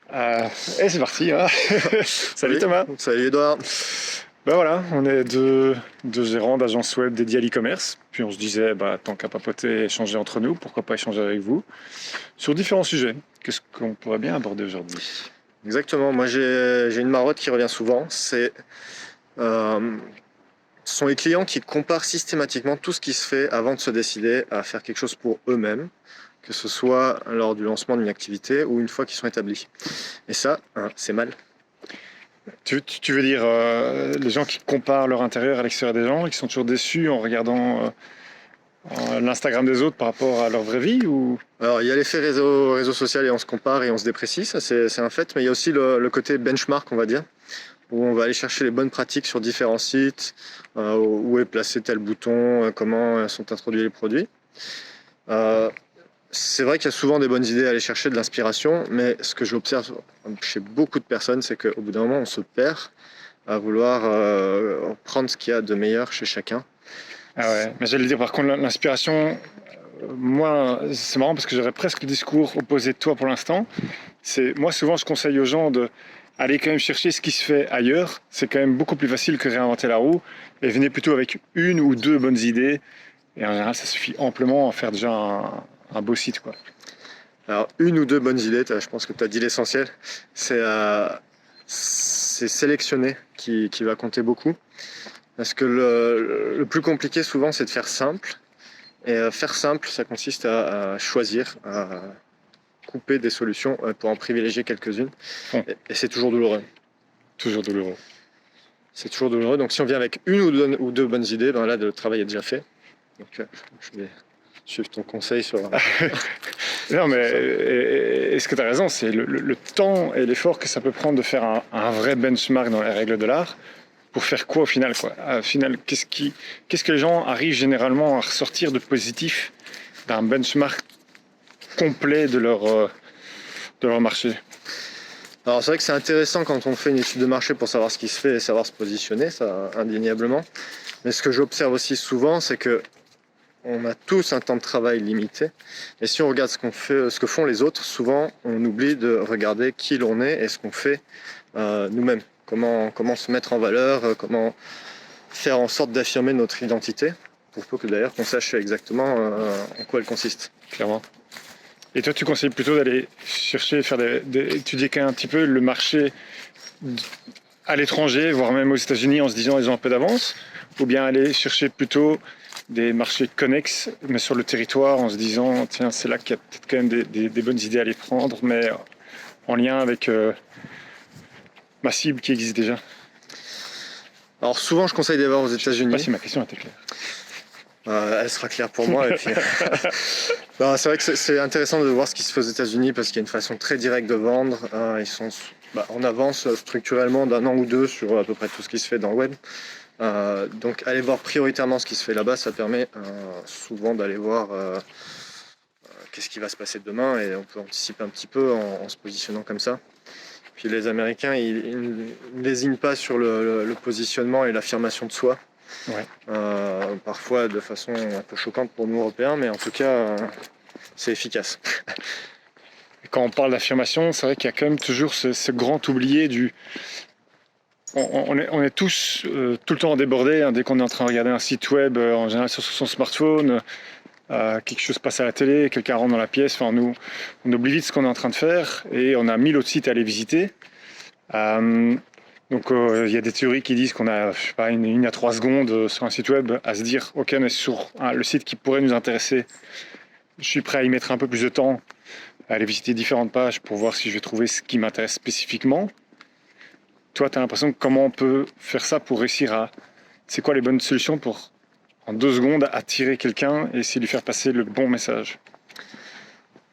C'est parti, hein. Salut Oui, Thomas. salut Edouard. Ben voilà, on est deux gérants d'agences web dédiées à l'e-commerce. Puis on se disait, tant qu'à papoter et échanger entre nous, pourquoi pas échanger avec vous sur différents sujets. Qu'est-ce qu'on pourrait bien aborder aujourd'hui? Exactement, moi j'ai une marotte qui revient souvent, euh, ce sont les clients qui comparent systématiquement tout ce qui se fait avant de se décider à faire quelque chose pour eux-mêmes, que ce soit lors du lancement d'une activité ou une fois qu'ils sont établis. Et ça, hein, c'est mal. Tu veux dire les gens qui comparent leur intérieur à l'extérieur des gens et qui sont toujours déçus en regardant l'Instagram des autres par rapport à leur vraie vie ou... Alors il y a l'effet réseau social et on se compare et on se déprécie, ça c'est un fait, mais il y a aussi le côté benchmark, on va dire, où on va aller chercher les bonnes pratiques sur différents sites, où est placé tel bouton, comment sont introduits les produits. Euh, c'est vrai qu'il y a souvent des bonnes idées à aller chercher, de l'inspiration, mais ce que j'observe chez beaucoup de personnes, c'est qu'au bout d'un moment, on se perd à vouloir prendre ce qu'il y a de meilleur chez chacun. Ah ouais, mais j'allais dire par contre l'inspiration, moi c'est marrant parce que j'aurais presque le discours opposé de toi pour l'instant. C'est moi souvent je conseille aux gens de aller quand même chercher ce qui se fait ailleurs. C'est quand même beaucoup plus facile que réinventer la roue. Et venez plutôt avec une ou deux bonnes idées. Et en général ça suffit amplement à faire déjà un beau site quoi. Alors, une ou deux bonnes idées, je pense que tu as dit l'essentiel, c'est sélectionner qui va compter beaucoup. Parce que le plus compliqué souvent, c'est de faire simple. Et faire simple, ça consiste à choisir, à couper des solutions pour en privilégier quelques-unes. Bon, Et c'est toujours douloureux. toujours douloureux. C'est toujours douloureux. Donc si on vient avec une ou deux bonnes idées, ben là, le travail est déjà fait. Donc je vais suivre ton conseil sur... Non mais sur ça. est-ce que tu as raison, c'est le temps et l'effort que ça peut prendre de faire un vrai benchmark dans les règles de l'art. Pour faire quoi au final quoi? Au final, qu'est-ce que les gens arrivent généralement à ressortir de positif d'un benchmark complet de leur marché? Alors c'est vrai que c'est intéressant quand on fait une étude de marché pour savoir ce qui se fait et savoir se positionner, ça indéniablement. Mais ce que j'observe aussi souvent, c'est que on a tous un temps de travail limité. Et si on regarde ce que font les autres, souvent on oublie de regarder qui l'on est et ce qu'on fait nous-mêmes. Comment se mettre en valeur, comment faire en sorte d'affirmer notre identité, pour peu que d'ailleurs qu'on sache exactement en quoi elle consiste. Clairement. Et toi, tu conseilles plutôt d'aller chercher, étudier quand même un petit peu le marché à l'étranger, voire même aux États-Unis, en se disant ils ont un peu d'avance, ou bien aller chercher plutôt des marchés connexes, mais sur le territoire, en se disant tiens, c'est là qu'il y a peut-être quand même des bonnes idées à les prendre, mais en lien avec ma cible qui existe déjà. Alors souvent je conseille d'aller voir aux Je sais pas États-Unis. si ma question était claire. Elle sera claire pour moi. Et puis... non, c'est vrai que c'est intéressant de voir ce qui se fait aux États-Unis parce qu'il y a une façon très directe de vendre. Ils sont en avance structurellement d'un an ou deux sur à peu près tout ce qui se fait dans le web. Donc aller voir prioritairement ce qui se fait là-bas, ça permet souvent d'aller voir qu'est-ce qui va se passer demain et on peut anticiper un petit peu en se positionnant comme ça. Puis les Américains, ils ne lésinent pas sur le positionnement et l'affirmation de soi. Ouais. Parfois de façon un peu choquante pour nous Européens, mais en tout cas, c'est efficace. Et quand on parle d'affirmation, c'est vrai qu'il y a quand même toujours ce grand oublié du... On est tous tout le temps débordés hein, dès qu'on est en train de regarder un site web, en général sur son smartphone, quelque chose passe à la télé, quelqu'un rentre dans la pièce, enfin, on oublie vite ce qu'on est en train de faire et on a 1000 autres sites à aller visiter. Donc il y a des théories qui disent qu'on a, je sais pas, une à 3 secondes sur un site web à se dire ok, on est sur le site qui pourrait nous intéresser. Je suis prêt à y mettre un peu plus de temps, à aller visiter différentes pages pour voir si je vais trouver ce qui m'intéresse spécifiquement. Toi, tu as l'impression que comment on peut faire ça pour réussir à... C'est quoi les bonnes solutions pour, en 2 secondes, attirer quelqu'un et essayer de lui faire passer le bon message?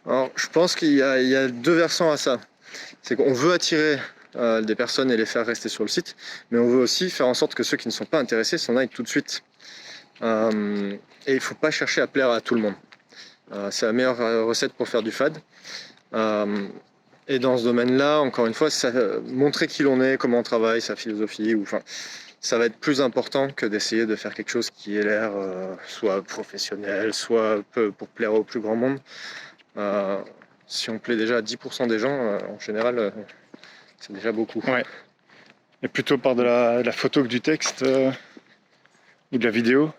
Alors, je pense il y a deux versants à ça. C'est qu'on veut attirer des personnes et les faire rester sur le site, mais on veut aussi faire en sorte que ceux qui ne sont pas intéressés s'en aillent tout de suite. Et il ne faut pas chercher à plaire à tout le monde. C'est la meilleure recette pour faire du fad. Et dans ce domaine-là, encore une fois, montrer qui l'on est, comment on travaille, sa philosophie, ça va être plus important que d'essayer de faire quelque chose qui ait l'air soit professionnel, soit pour plaire au plus grand monde. si on plaît déjà à 10% des gens, en général, c'est déjà beaucoup. Ouais. Et plutôt par de la photo que du texte ou de la vidéo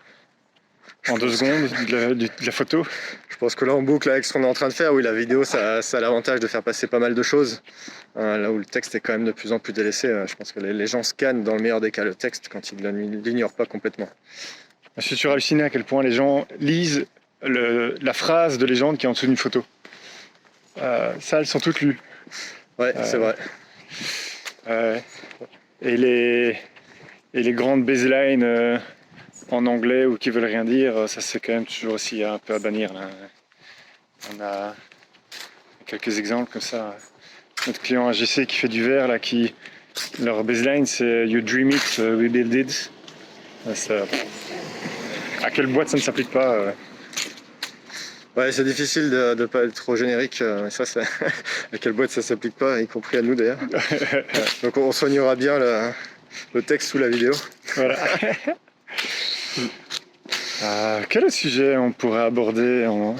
en 2 secondes, de la photo. Je pense que là, on boucle avec ce qu'on est en train de faire. Oui, la vidéo, ça a l'avantage de faire passer pas mal de choses. Là où le texte est quand même de plus en plus délaissé. Je pense que les gens scannent dans le meilleur des cas le texte quand ils ne l'ignorent pas complètement. Je suis sur halluciné à quel point les gens lisent la phrase de légende qui est en dessous d'une photo. Ça, elles sont toutes lues. Ouais, c'est vrai. Et les grandes baselines en anglais ou qui veulent rien dire, ça c'est quand même toujours aussi un peu à bannir. Là. On a quelques exemples comme ça. Notre client AGC qui fait du verre, là, leur baseline c'est You dream it, we build it. À quelle boîte ça ne s'applique pas Ouais, c'est difficile de ne pas être trop générique. Ça, à quelle boîte ça s'applique pas, y compris à nous d'ailleurs. Donc on soignera bien le texte sous la vidéo. Voilà. Quel autre sujet on pourrait aborder On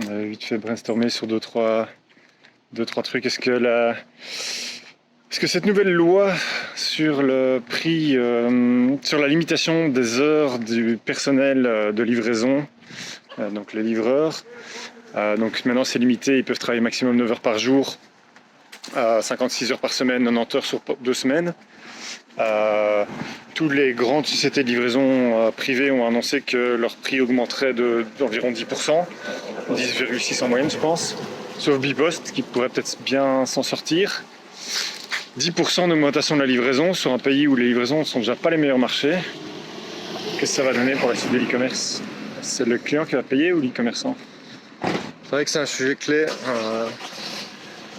a vite fait brainstormer sur deux, trois trucs. Est-ce que cette nouvelle loi sur le prix, sur la limitation des heures du personnel de livraison, donc les livreurs, donc maintenant c'est limité, ils peuvent travailler maximum 9 heures par jour, 56 heures par semaine, 90 heures sur 2 semaines. Toutes les grandes sociétés de livraison privées ont annoncé que leur prix augmenterait d'environ 10%, 10,6 en moyenne je pense, sauf Bipost qui pourrait peut-être bien s'en sortir. 10% d'augmentation de la livraison sur un pays où les livraisons ne sont déjà pas les meilleurs marchés. Qu'est-ce que ça va donner pour la suite de l'e-commerce? C'est le client qui va payer ou l'e-commerçant? C'est vrai que c'est un sujet clé.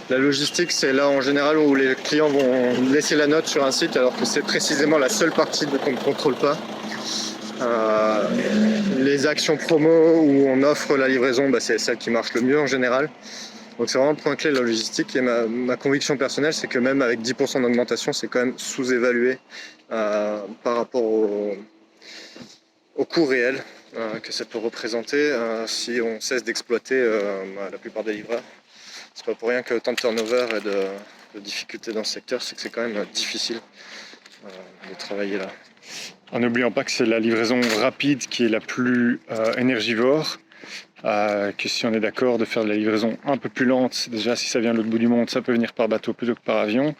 La logistique, c'est là en général où les clients vont laisser la note sur un site alors que c'est précisément la seule partie qu'on ne contrôle pas. Les actions promo où on offre la livraison, c'est celle qui marche le mieux en général. Donc c'est vraiment le point clé de la logistique et ma conviction personnelle, c'est que même avec 10% d'augmentation, c'est quand même sous-évalué par rapport au coût réel que ça peut représenter si on cesse d'exploiter la plupart des livreurs. C'est pas pour rien que autant de turnover et de difficultés dans ce secteur, c'est que c'est quand même difficile de travailler là. En n'oubliant pas que c'est la livraison rapide qui est la plus énergivore, que si on est d'accord de faire de la livraison un peu plus lente, déjà si ça vient de l'autre bout du monde, ça peut venir par bateau plutôt que par avion.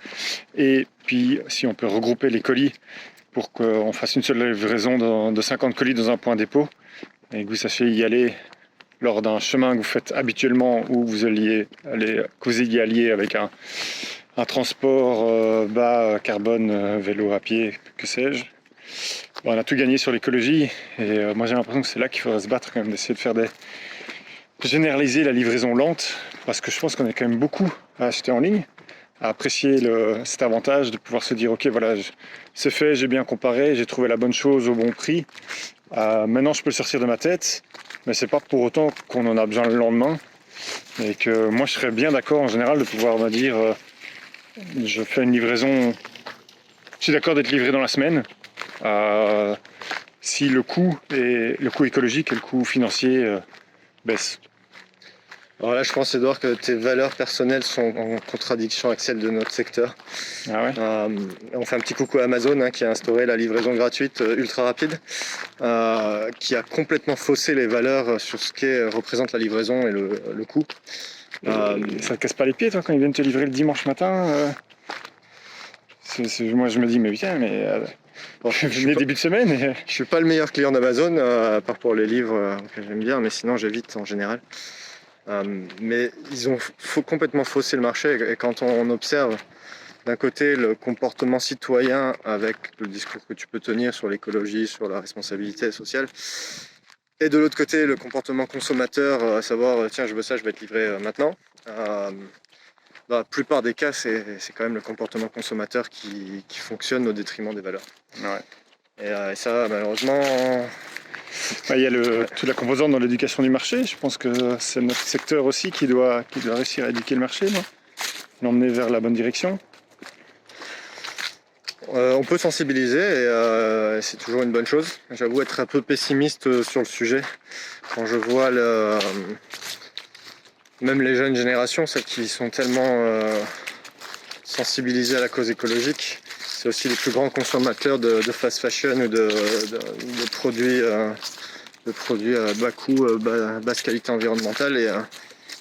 Et puis si on peut regrouper les colis pour qu'on fasse une seule livraison de 50 colis dans un point dépôt, et que vous sachiez y aller lors d'un chemin que vous faites habituellement ou que vous y alliez avec un transport bas carbone, vélo à pied, que sais-je. Bon, on a tout gagné sur l'écologie et moi j'ai l'impression que c'est là qu'il faudrait se battre quand même, d'essayer de généraliser la livraison lente, parce que je pense qu'on est quand même beaucoup à acheter en ligne, à apprécier cet avantage de pouvoir se dire ok voilà, c'est fait, j'ai bien comparé, j'ai trouvé la bonne chose au bon prix, maintenant je peux le sortir de ma tête, mais c'est pas pour autant qu'on en a besoin le lendemain, et que moi je serais bien d'accord en général de pouvoir me dire je fais une livraison, je suis d'accord d'être livré dans la semaine, si le coût écologique et le coût financier baissent. Alors là, je pense, Edouard, que tes valeurs personnelles sont en contradiction avec celles de notre secteur. Ah ouais. On fait un petit coucou à Amazon qui a instauré la livraison gratuite ultra rapide, qui a complètement faussé les valeurs sur ce qui représente la livraison et le coût. Ça te casse pas les pieds toi quand ils viennent te livrer le dimanche matin moi je me dis mais putain bon, je venais début de semaine et... Je suis pas le meilleur client d'Amazon, à part pour les livres que j'aime bien, mais sinon j'évite en général. Mais ils ont complètement faussé le marché, et quand on observe d'un côté le comportement citoyen avec le discours que tu peux tenir sur l'écologie, sur la responsabilité sociale, et de l'autre côté le comportement consommateur, à savoir tiens je veux ça, je vais être livré maintenant. Dans la plupart des cas, c'est quand même le comportement consommateur qui fonctionne au détriment des valeurs. Ouais. Et ça, malheureusement... Il y a toute la composante dans l'éducation du marché. Je pense que c'est notre secteur aussi qui doit réussir à éduquer le marché, l'emmener vers la bonne direction. On peut sensibiliser et c'est toujours une bonne chose. J'avoue être un peu pessimiste sur le sujet quand je vois même les jeunes générations, celles qui sont tellement sensibilisées à la cause écologique, c'est aussi les plus grands consommateurs de fast fashion ou de produits, à bas coût, basse qualité environnementale, et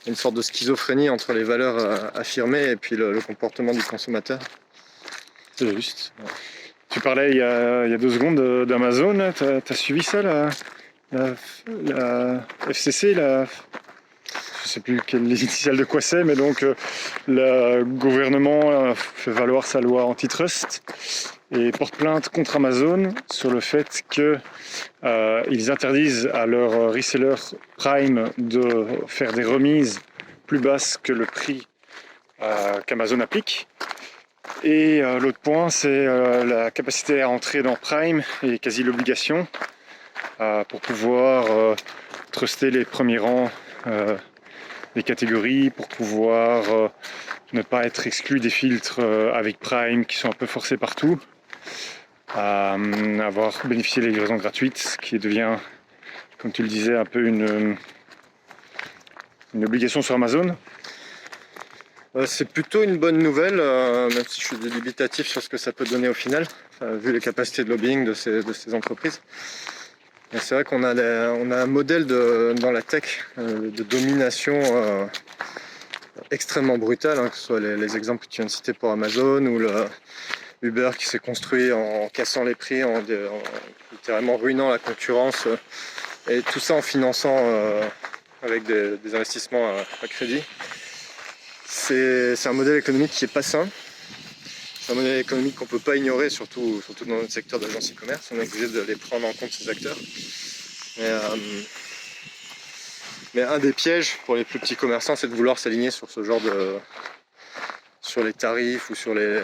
une sorte de schizophrénie entre les valeurs affirmées et puis le comportement du consommateur. C'est juste. Tu parlais il y a 2 secondes d'Amazon. T'as suivi ça, la FCC, je sais plus quelle initiale de quoi c'est, mais donc le gouvernement fait valoir sa loi antitrust et porte plainte contre Amazon sur le fait que ils interdisent à leurs resellers Prime de faire des remises plus basses que le prix qu'Amazon applique. Et l'autre point, c'est la capacité à entrer dans Prime et quasi l'obligation pour pouvoir truster les premiers rangs des catégories, pour pouvoir ne pas être exclu des filtres avec Prime qui sont un peu forcés partout, avoir bénéficié des livraisons gratuites, ce qui devient, comme tu le disais, un peu une obligation sur Amazon. C'est plutôt une bonne nouvelle, même si je suis dubitatif sur ce que ça peut donner au final, vu les capacités de lobbying de ces entreprises. Et c'est vrai qu'on a un modèle dans la tech de domination extrêmement brutal, que ce soit les exemples que tu viens de citer pour Amazon, ou le Uber qui s'est construit en cassant les prix, en littéralement ruinant la concurrence, et tout ça en finançant avec des investissements à crédit. C'est un modèle économique qui n'est pas sain. C'est un modèle économique qu'on ne peut pas ignorer, surtout dans notre secteur d'agence e-commerce. On est obligé de les prendre en compte, ces acteurs. Mais un des pièges pour les plus petits commerçants, c'est de vouloir s'aligner sur ce genre sur les tarifs ou sur les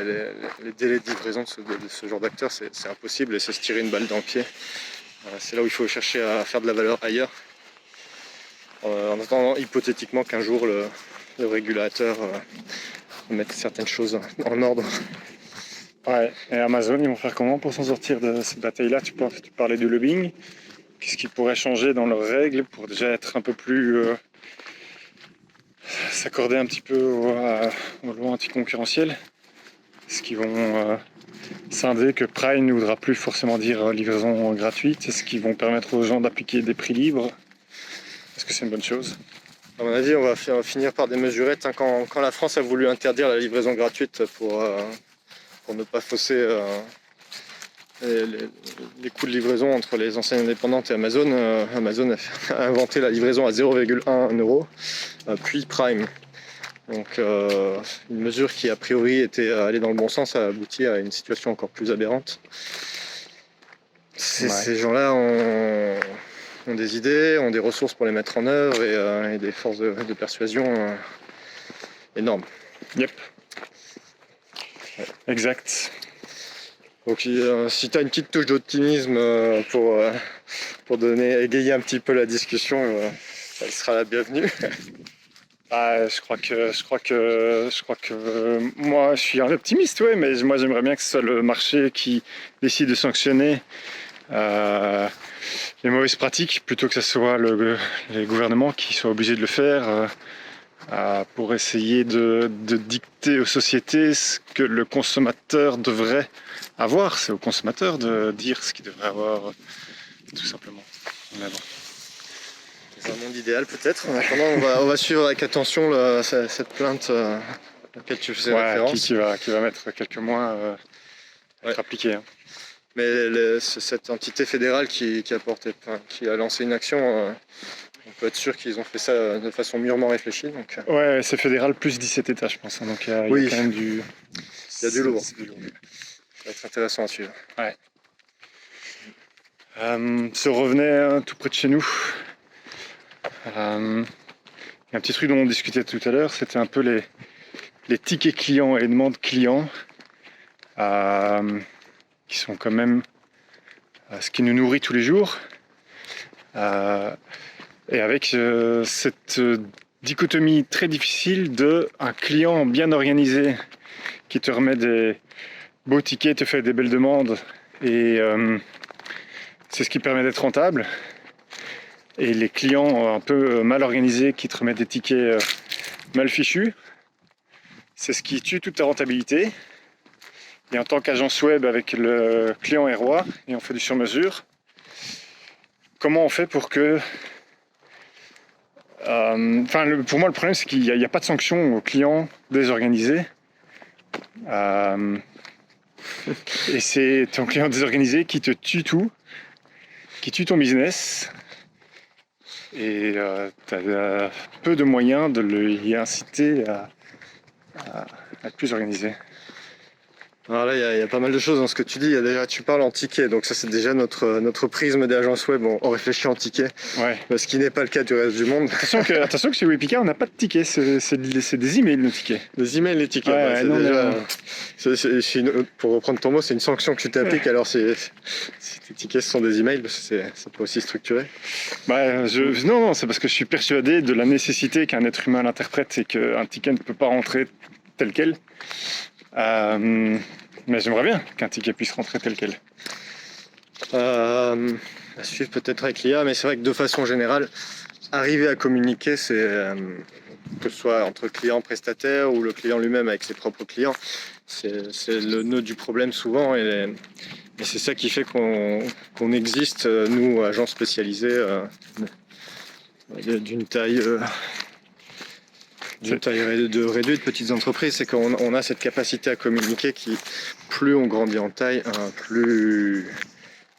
délais de livraison de ce genre d'acteurs. C'est impossible et c'est se tirer une balle dans le pied. C'est là où il faut chercher à faire de la valeur ailleurs. En attendant hypothétiquement qu'un jour le régulateur mette certaines choses en ordre. Ouais, et Amazon, ils vont faire comment pour s'en sortir de cette bataille-là? Tu parlais du lobbying. Qu'est-ce qui pourrait changer dans leurs règles pour déjà être un peu plus... s'accorder un petit peu aux lois anticoncurrentielles? Est-ce qu'ils vont scinder que Prime ne voudra plus forcément dire livraison gratuite? Est-ce qu'ils vont permettre aux gens d'appliquer des prix libres? Est-ce que c'est une bonne chose? À mon avis, on va finir par des mesurettes. Quand la France a voulu interdire la livraison gratuite pour ne pas fausser les coûts de livraison entre les enseignes indépendantes et Amazon, Amazon a inventé la livraison à 0,1 €, puis Prime. Donc une mesure qui a priori était allée dans le bon sens a abouti à une situation encore plus aberrante. Ces gens-là ont des idées, ont des ressources pour les mettre en œuvre et des forces de persuasion énormes. Yep. Exact. Donc si tu as une petite touche d'optimisme pour égayer un petit peu la discussion, elle sera la bienvenue. Je crois que moi je suis un optimiste, ouais, mais moi j'aimerais bien que ce soit le marché qui décide de sanctionner les mauvaises pratiques plutôt que ce soit les gouvernements qui soient obligés de le faire pour essayer de dicter aux sociétés ce que le consommateur devrait avoir. C'est au consommateur de dire ce qu'il devrait avoir, tout simplement. Mais bon. C'est un monde idéal peut-être. En attendant, on va suivre avec attention cette plainte à laquelle tu faisais référence. Qui va mettre quelques mois à être appliquée. Hein. Mais cette entité fédérale qui a lancé une action, on peut être sûr qu'ils ont fait ça de façon mûrement réfléchie. Donc... Ouais, c'est fédéral plus 17 États, je pense. Hein, donc il y a quand même du... Il y a du lourd. Ça va être intéressant à suivre. Ouais. Se revenait tout près de chez nous. Un petit truc dont on discutait tout à l'heure, c'était un peu les tickets clients et les demandes clients qui sont quand même ce qui nous nourrit tous les jours. Et avec cette dichotomie très difficile de un client bien organisé qui te remet des beaux tickets, te fait des belles demandes et c'est ce qui permet d'être rentable. Et les clients un peu mal organisés qui te remettent des tickets mal fichu. C'est ce qui tue toute ta rentabilité. Et en tant qu'agence web avec le client est roi et on fait du sur-mesure, comment on fait pour que... pour moi, le problème, c'est qu'il n'y a pas de sanction aux clients désorganisés. Et c'est ton client désorganisé qui te tue tout, qui tue ton business. Et tu as peu de moyens de l'y inciter à être plus organisé. Alors là, il y a pas mal de choses dans ce que tu dis. Déjà, tu parles en ticket, donc ça c'est déjà notre prisme d'agence web. On réfléchit en ticket, Ouais. ce qui n'est pas le cas du reste du monde. Attention que chez Webpica, on n'a pas de tickets, c'est des emails nos tickets. Les emails, les tickets, Ouais, c'est non, déjà, pour reprendre ton mot, c'est une sanction que tu t'appliques. Alors si tes tickets sont des emails, ça peut aussi structurer. Non, c'est parce que je suis persuadé de la nécessité qu'un être humain l'interprète et qu'un ticket ne peut pas rentrer tel quel. Mais j'aimerais bien qu'un ticket puisse rentrer tel quel. À suivre peut-être avec l'IA, mais c'est vrai que de façon générale, arriver à communiquer, c'est que ce soit entre client prestataire ou le client lui-même avec ses propres clients, c'est le nœud du problème souvent, et c'est ça qui fait qu'on existe, nous, agents spécialisés d'une taille réduite, petites entreprises, c'est qu'on a cette capacité à communiquer qui, plus on grandit en taille, plus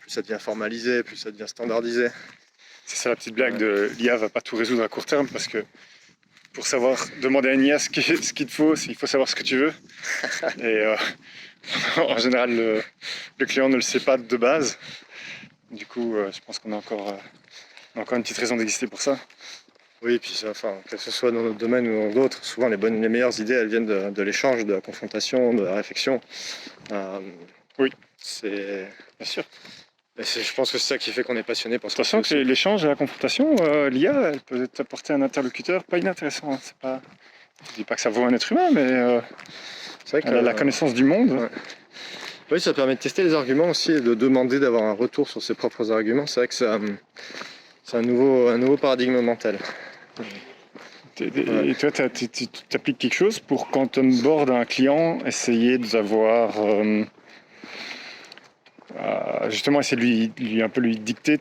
ça devient formalisé, plus ça devient standardisé. C'est ça la petite blague de l'IA va pas tout résoudre à court terme parce que pour savoir demander à une IA ce qu'il te faut, il faut savoir ce que tu veux. Et en général, le client ne le sait pas de base. Du coup, je pense qu'on a encore une petite raison d'exister pour ça. Oui, puis ça, que ce soit dans notre domaine ou dans d'autres, souvent les meilleures idées, elles viennent de l'échange, de la confrontation, de la réflexion. Oui, c'est bien sûr. Je pense que c'est ça qui fait qu'on est passionné par ça. De toute façon, que l'échange et la confrontation, l'IA, elle peut t'apporter un interlocuteur pas inintéressant. Hein. Je dis pas que ça vaut un être humain, mais c'est vrai que la connaissance du monde. Ouais. Oui, ça permet de tester les arguments aussi et de demander d'avoir un retour sur ses propres arguments. C'est vrai que c'est un nouveau paradigme mental. Et toi, tu appliques quelque chose pour quand on board un client, essayer d'avoir justement essayer de lui dicter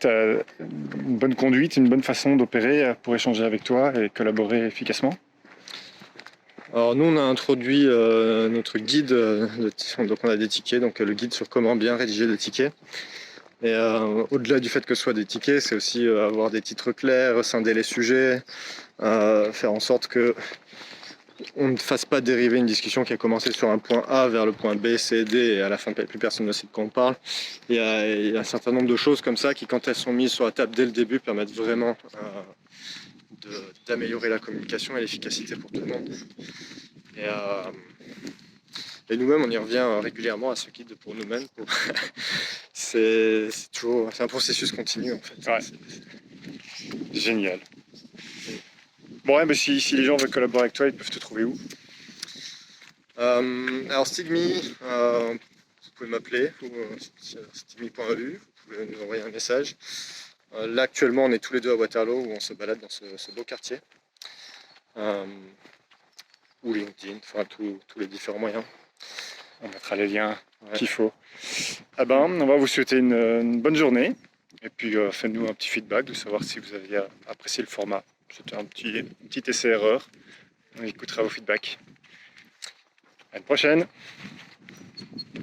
une bonne conduite, une bonne façon d'opérer pour échanger avec toi et collaborer efficacement. Alors nous on a introduit notre guide, donc on a des tickets, donc le guide sur comment bien rédiger des tickets. Et au-delà du fait que ce soit des tickets, c'est aussi avoir des titres clairs, scinder les sujets, faire en sorte que on ne fasse pas dériver une discussion qui a commencé sur un point A vers le point B, C, D, et à la fin plus personne ne sait de quoi on parle. Il y a un certain nombre de choses comme ça qui, quand elles sont mises sur la table dès le début, permettent vraiment d'améliorer la communication et l'efficacité pour tout le monde. Et nous-mêmes, on y revient régulièrement à ce guide pour nous-mêmes. C'est un processus continu en fait. Ouais. Génial. Bon, ouais, mais si les gens veulent collaborer avec toi, ils peuvent te trouver où? Alors Stigmi, vous pouvez m'appeler, stigmi.eu, vous pouvez nous envoyer un message. Là actuellement on est tous les deux à Waterloo où on se balade dans ce beau quartier. Ou LinkedIn, enfin tous les différents moyens. On mettra les liens qu'il faut. Ah ben, on va vous souhaiter une bonne journée. Et puis faites-nous un petit feedback de savoir si vous avez apprécié le format. C'était un petit essai-erreur. On écoutera vos feedbacks. À la prochaine!